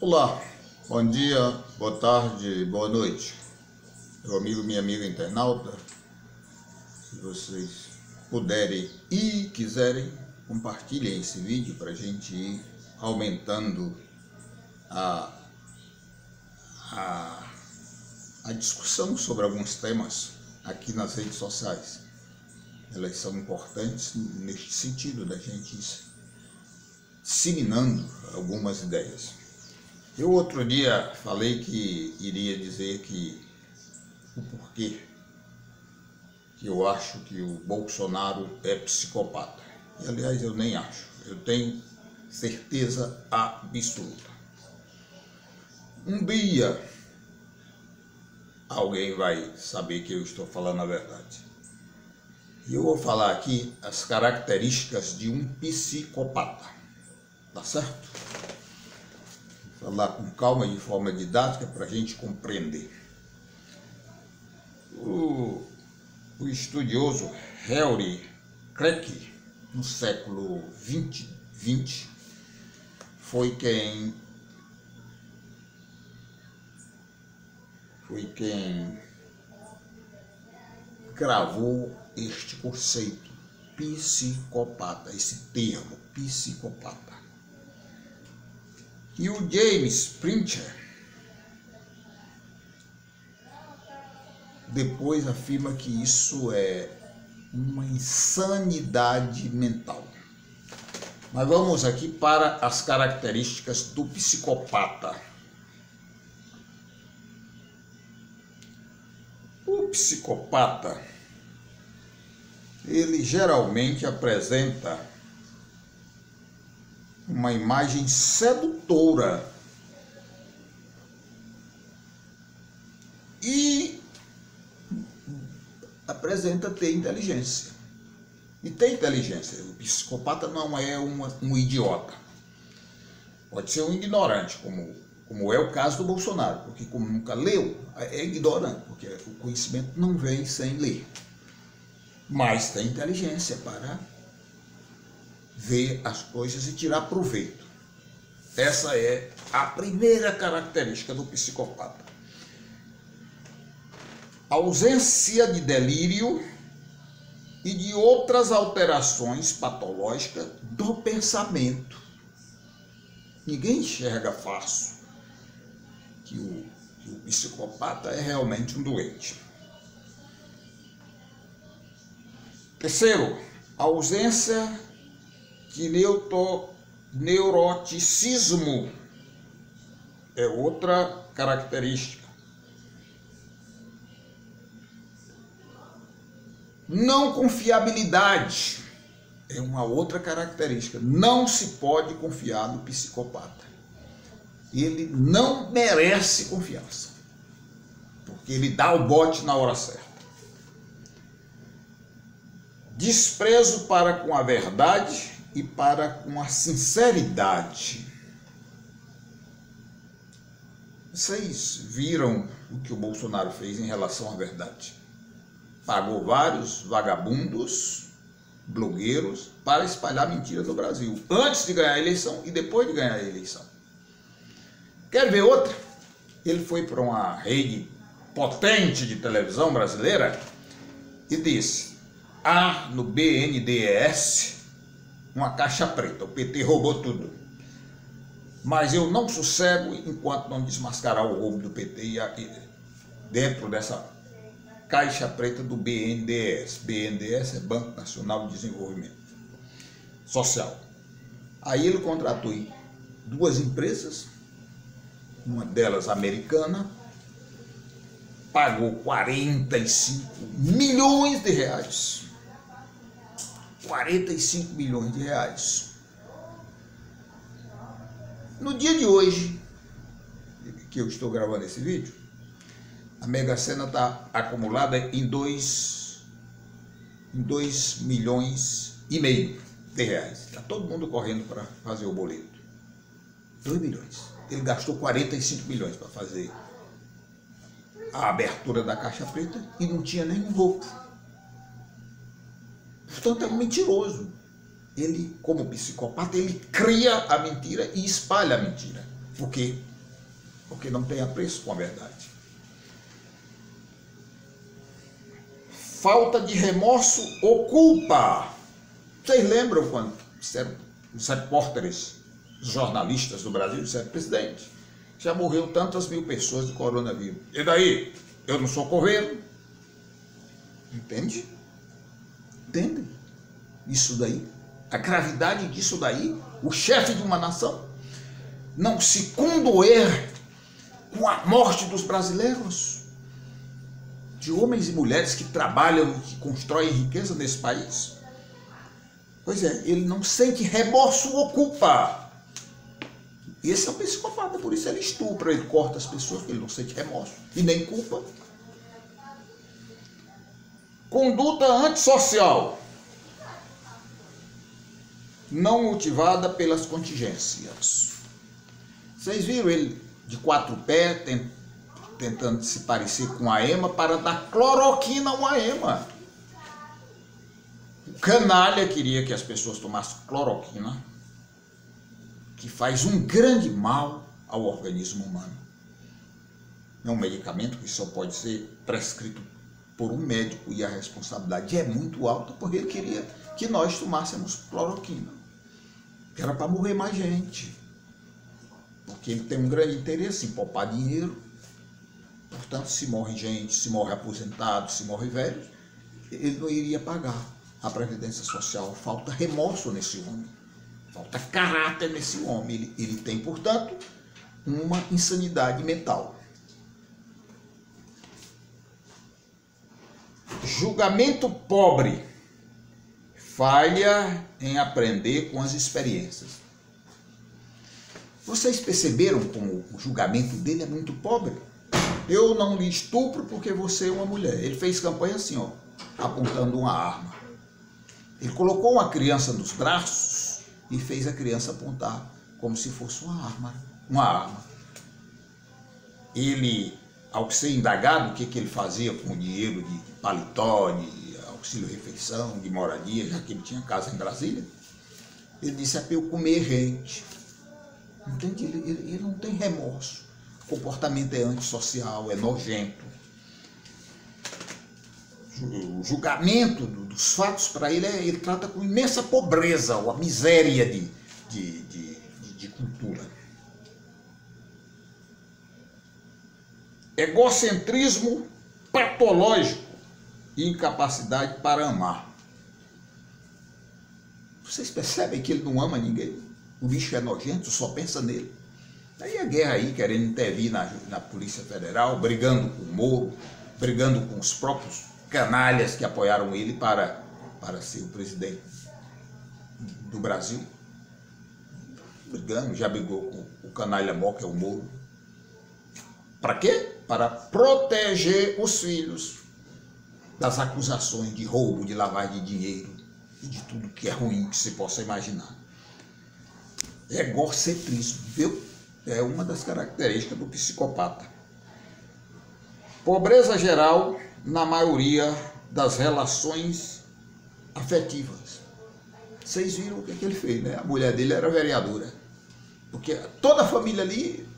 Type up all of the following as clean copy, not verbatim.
Olá, bom dia, boa tarde, boa noite, meu amigo, minha amiga internauta. Se vocês puderem e quiserem, compartilhem esse vídeo para a gente ir aumentando a, a, a discussão sobre alguns temas aqui nas redes sociais. Elas são importantes neste sentido da gente disseminando algumas ideias. Eu outro dia falei que iria dizer que o porquê que eu acho que o Bolsonaro é psicopata. E aliás eu nem acho, eu tenho certeza absoluta. Um dia alguém vai saber que eu estou falando a verdade. E eu vou falar aqui as características de um psicopata, tá certo? Falar com calma, de forma didática, para a gente compreender. O estudioso Henry Craig, no século XX, foi quem gravou este conceito, psicopata, esse termo, psicopata. E o James Pritchard depois afirma que isso é uma insanidade mental. Mas vamos aqui para as características do psicopata. O psicopata, ele geralmente apresenta uma imagem sedutora e apresenta ter inteligência. E tem inteligência. O psicopata não é um idiota. Pode ser um ignorante, como é o caso do Bolsonaro, porque como nunca leu, é ignorante, porque o conhecimento não vem sem ler. Mas tem inteligência para ver as coisas e tirar proveito. Essa é a primeira característica do psicopata. Ausência de delírio e de outras alterações patológicas do pensamento. Ninguém enxerga fácil que o psicopata é realmente um doente. Terceiro, ausência de neuroticismo é outra característica. Não confiabilidade é uma outra característica. Não se pode confiar no psicopata. Ele não merece confiança, porque ele dá o bote na hora certa. Desprezo para com a verdade e para com a sinceridade. Vocês viram o que o Bolsonaro fez em relação à verdade? Pagou vários vagabundos, blogueiros, para espalhar mentira no Brasil, antes de ganhar a eleição e depois de ganhar a eleição. Quer ver outra? Ele foi para uma rede potente de televisão brasileira e disse: há no BNDES uma caixa preta, o PT roubou tudo. Mas eu não sossego enquanto não desmascarar o roubo do PT dentro dessa caixa preta do BNDES. BNDES é Banco Nacional de Desenvolvimento Social. Aí ele contratou duas empresas, uma delas americana, pagou 45 milhões de reais. 45 milhões de reais. No dia de hoje, que eu estou gravando esse vídeo, a Mega Sena está acumulada em 2,5 milhões de reais. Está todo mundo correndo para fazer o boleto. 2 milhões. Ele gastou 45 milhões para fazer a abertura da caixa preta e não tinha nenhum roubo. Portanto, é um mentiroso. Ele, como psicopata, ele cria a mentira e espalha a mentira. Por quê? Porque não tem apreço com a verdade. Falta de remorso ou culpa. Vocês lembram quando disseram, os repórteres, os jornalistas do Brasil disseram: presidente, já morreu tantas mil pessoas de coronavírus. E daí? Eu não sou coveiro. Entende? Entende? Isso daí, a gravidade disso daí, o chefe de uma nação não se condoer com a morte dos brasileiros, de homens e mulheres que trabalham, que constroem riqueza nesse país. Pois é, ele não sente remorso ou culpa. Esse é um psicopata, por isso ele estupra, ele corta as pessoas, porque ele não sente remorso e nem culpa. Conduta antissocial, não motivada pelas contingências. Vocês viram ele de quatro pés, tentando se parecer com a ema para dar cloroquina ao ema. O canalha queria que as pessoas tomassem cloroquina, que faz um grande mal ao organismo humano. É um medicamento que só pode ser prescrito por um médico e a responsabilidade é muito alta, porque ele queria que nós tomássemos cloroquina. Era para morrer mais gente. Porque ele tem um grande interesse em poupar dinheiro. Portanto, se morre gente, se morre aposentado, se morre velho, ele não iria pagar a Previdência Social. Falta remorso nesse homem. Falta caráter nesse homem. Ele tem, portanto, uma insanidade mental. Julgamento pobre. Falha em aprender com as experiências. Vocês perceberam como o julgamento dele é muito pobre? Eu não lhe estupro porque você é uma mulher. Ele fez campanha assim, ó, apontando uma arma. Ele colocou uma criança nos braços e fez a criança apontar como se fosse uma arma. Ele, ao ser indagado o que ele fazia com o dinheiro de paletó, de auxílio-refeição, de moradia, já que ele tinha casa em Brasília, ele disse: é para eu comer gente. Entende? Ele não tem remorso. O comportamento é antissocial, é nojento. O julgamento dos fatos para ele, ele trata com imensa pobreza, ou a miséria de cultura. Egocentrismo patológico e incapacidade para amar. Vocês percebem que ele não ama ninguém? O bicho é nojento, só pensa nele. Aí a guerra aí, querendo intervir na Polícia Federal, brigando com o Moro, brigando com os próprios canalhas que apoiaram ele para ser o presidente do Brasil. Brigando, já brigou com o canalha mó, que é o Moro. Para quê? Para proteger os filhos das acusações de roubo, de lavagem de dinheiro e de tudo que é ruim que se possa imaginar. Egocentrismo, viu? É uma das características do psicopata. Pobreza geral na maioria das relações afetivas. Vocês viram o que ele fez, né? A mulher dele era vereadora. Porque toda a família ali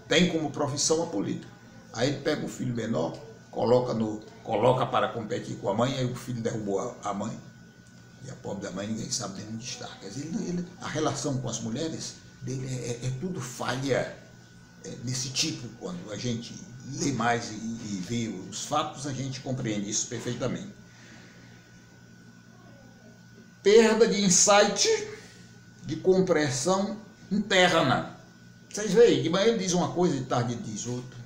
tem como profissão a política. Aí ele pega o filho menor, coloca para competir com a mãe, aí o filho derrubou a mãe. E a pobre da mãe ninguém sabe nem onde está. Quer dizer, a relação com as mulheres dele é tudo falha desse tipo. Quando a gente lê mais e vê os fatos, a gente compreende isso perfeitamente. Perda de insight, de compreensão interna. Vocês veem, de manhã ele diz uma coisa e de tarde ele diz outra.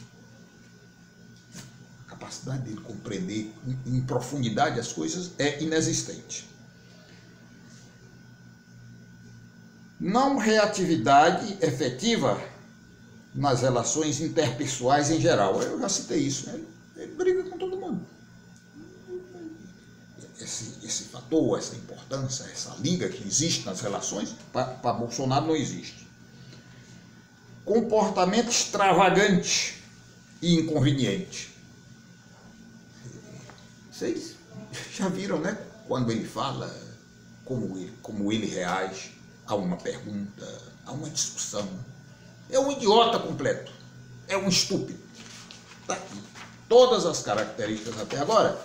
A capacidade dele compreender em profundidade as coisas é inexistente. Não reatividade efetiva nas relações interpessoais em geral. Eu já citei isso, né? Ele briga com todo mundo. Esse fator, essa importância, essa liga que existe nas relações, para Bolsonaro não existe. Comportamento extravagante e inconveniente. Vocês já viram, né? Quando ele fala, como ele reage a uma pergunta, a uma discussão. é um idiota completo, é um estúpido. Tá aqui. Todas as características até agora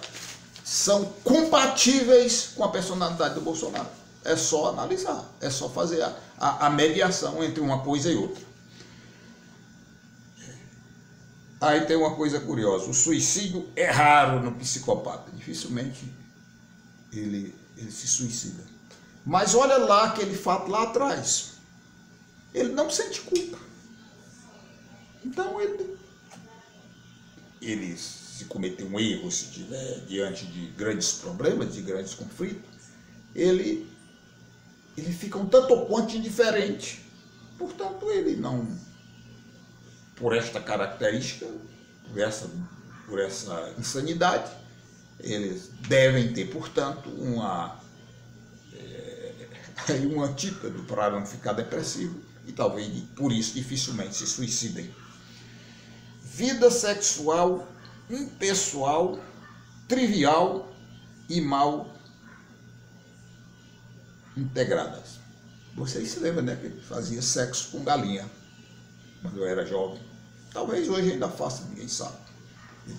são compatíveis com a personalidade do Bolsonaro. É só analisar, é só fazer a mediação entre uma coisa e outra. Aí tem uma coisa curiosa, o suicídio é raro no psicopata, dificilmente ele se suicida. Mas olha lá aquele fato lá atrás, ele não sente culpa. Então ele se cometer um erro, se estiver diante de grandes problemas, de grandes conflitos, ele fica um tanto ou quanto indiferente. Portanto, ele não, por esta característica, por essa insanidade, eles devem ter, portanto, um antídoto para não ficar depressivo e talvez por isso dificilmente se suicidem. Vida sexual impessoal, trivial e mal integradas. Vocês se lembram, né, que ele fazia sexo com galinha quando eu era jovem. Talvez hoje ainda faça, ninguém sabe.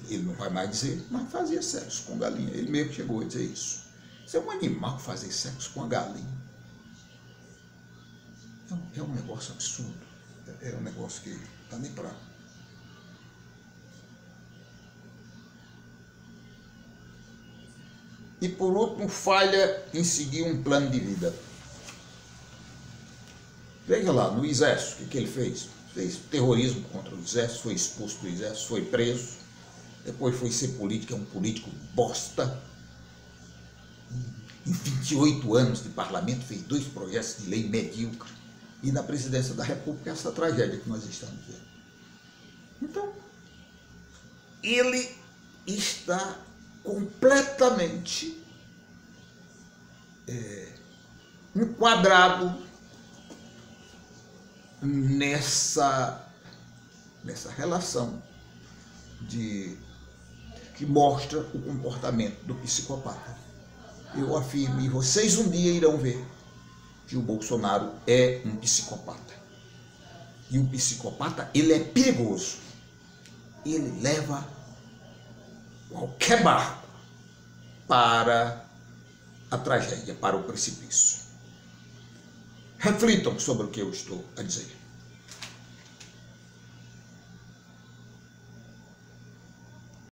Ele não vai mais dizer, mas fazia sexo com galinha. Ele mesmo chegou a dizer isso. Isso é um animal fazer sexo com a galinha. É um negócio absurdo. É um negócio que está nem para... E por último, falha em seguir um plano de vida. Veja lá, no exército, o que ele fez? Fez terrorismo contra o exército, foi expulso do exército, foi preso, depois foi ser político, é um político bosta. Em 28 anos de parlamento, fez 2 projetos de lei medíocre. E na presidência da República, essa tragédia que nós estamos vendo. Então, ele está completamente enquadrado nessa relação que mostra o comportamento do psicopata. Eu afirmo, e vocês um dia irão ver, que o Bolsonaro é um psicopata. E o psicopata, ele é perigoso. Ele leva qualquer barco para a tragédia, para o precipício. Reflitam sobre o que eu estou a dizer.